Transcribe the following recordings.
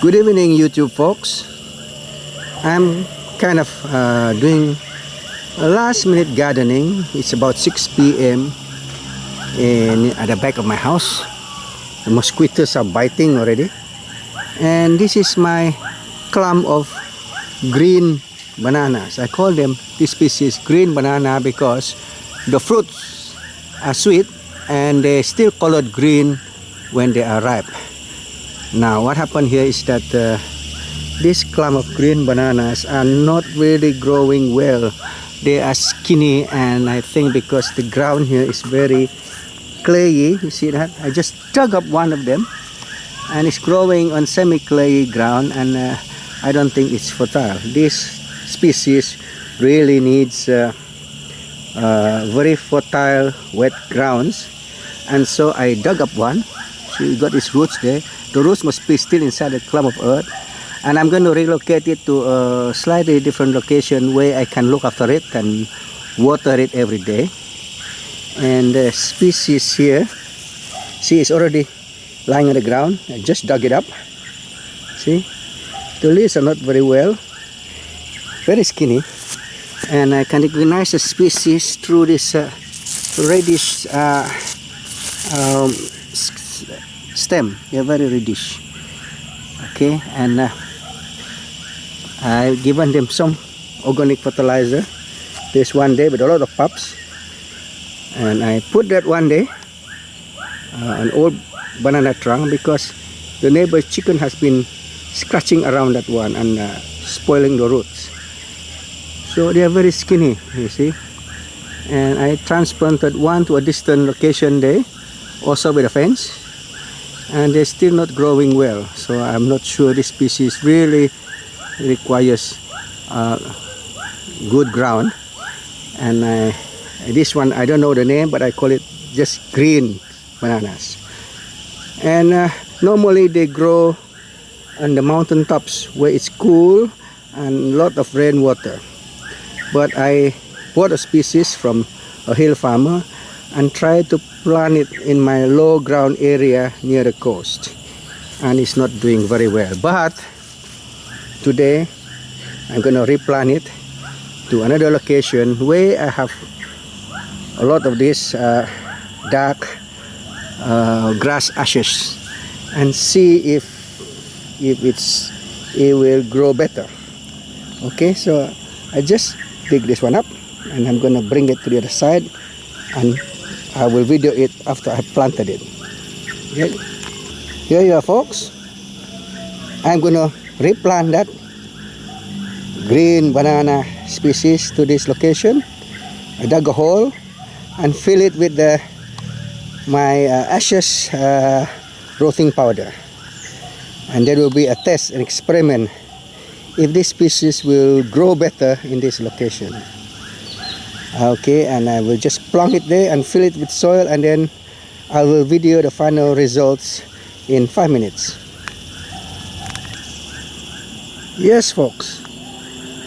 Good evening, YouTube folks. I'm kind of doing a last minute gardening. It's about 6 p.m. At the back of my house. The mosquitoes are biting already. And this is my clump of green bananas. I call them this species green banana because the fruits are sweet and they still colored green when they are ripe. Now what happened here is that this clump of green bananas are not really growing well. They are skinny, and I think because the ground here is very clayey. You see that? I just dug up one of them and it's growing on semi-clayey ground, and I don't think it's fertile. This species really needs very fertile wet grounds, and so I dug up one. So you got its roots there. The roots must be still inside the clump of earth, and I'm going to relocate it to a slightly different location where I can look after it and water it every day. And the species here, see, it's already lying on the ground. I just dug it up. See, the leaves are not very well, very skinny, and I can recognize the species through this reddish stem. They're very reddish. Okay, and I've given them some organic fertilizer. This one day with a lot of pups, and I put that one day an old banana trunk because the neighbor's chicken has been scratching around that one and spoiling the roots. So they are very skinny, you see. And I transplanted one to a distant location there, also with a fence, and they're still not growing well. So I'm not sure this species really requires good ground. And this one, I don't know the name, but I call it just green bananas. And normally they grow on the mountain tops where it's cool and a lot of rainwater. But I bought a species from a hill farmer and tried to plant it in my low ground area near the coast, and it's not doing very well. But today I'm going to replant it to another location where I have a lot of this dark grass ashes, and see if it will grow better. Okay, so I just dig this one up and I'm gonna bring it to the other side, and I will video it after I planted it. Okay. Here you are, folks. I'm gonna replant that green banana species to this location. I dug a hole and fill it with my ashes rotting powder, and there will be a test, an experiment, if this species will grow better in this location. Okay, and I will just plunk it there and fill it with soil, and then I will video the final results in 5 minutes. Yes, folks,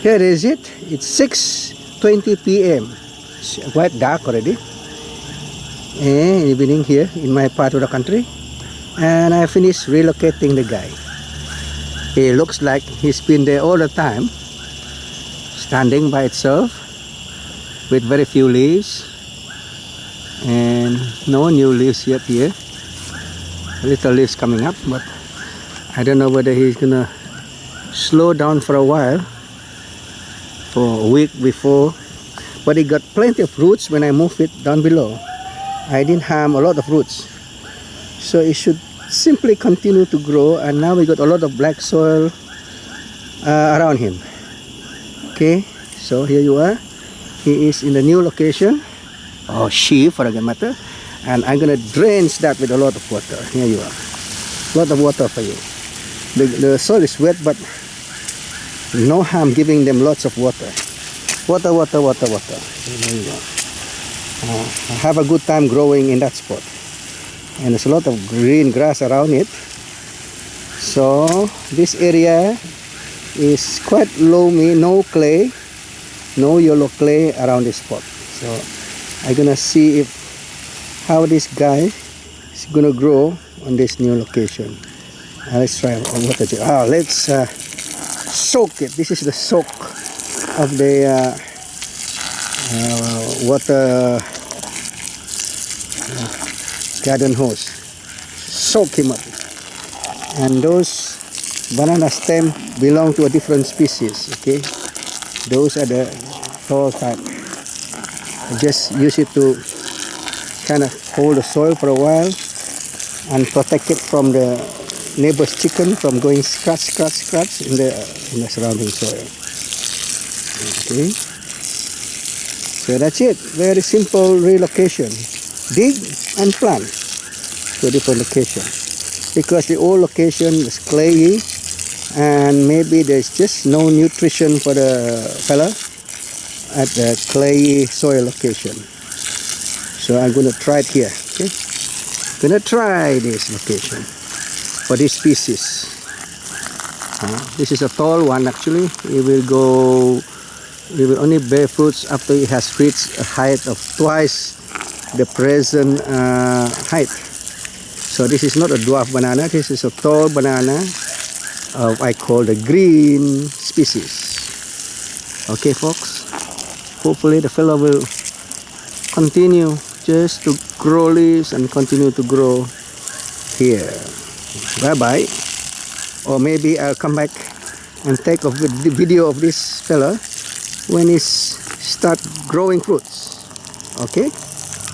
here is it. It's 6:20 p.m. It's quite dark already. Evening here in my part of the country, and I finished relocating the guy. He looks like he's been there all the time, standing by itself with very few leaves and no new leaves yet here. Little leaves coming up, but I don't know whether he's gonna slow down for a while, for a week before. But he got plenty of roots when I moved it down below. I didn't harm a lot of roots, so it should simply continue to grow. And now we got a lot of black soil around him. Okay, so here you are. He is in the new location, or she for that matter, and I'm gonna drench that with a lot of water. Here you are, a lot of water for you. The soil is wet, but no harm giving them lots of water. Water, water, water, water. There you go. Have a good time growing in that spot, and there's a lot of green grass around it. So this area is quite loamy, no clay, no yellow clay around this spot. So I'm gonna see how this guy is gonna grow on this new location. Let's try what to do. Let's soak it. This is the soak of the water garden hose. Soak him up. And those banana stem belong to a different species. Okay, those are the tall type. Just use it to kind of hold the soil for a while and protect it from the neighbor's chicken from going scratch in the surrounding soil. Okay, so that's it. Very simple relocation. Dig and plant to a different location, because the old location is clayey and maybe there's just no nutrition for the fella at the clayey soil location. So I'm going to try it here. Okay, going to try this location for this species. This is a tall one actually. It will only bear fruits after it has reached a height of twice the present height. So this is not a dwarf banana. This is a tall banana of I call the green species. Okay, folks. Hopefully the fellow will continue just to grow leaves and continue to grow here. Bye bye. Or maybe I'll come back and take a video of this fella when he start growing fruits. Okay.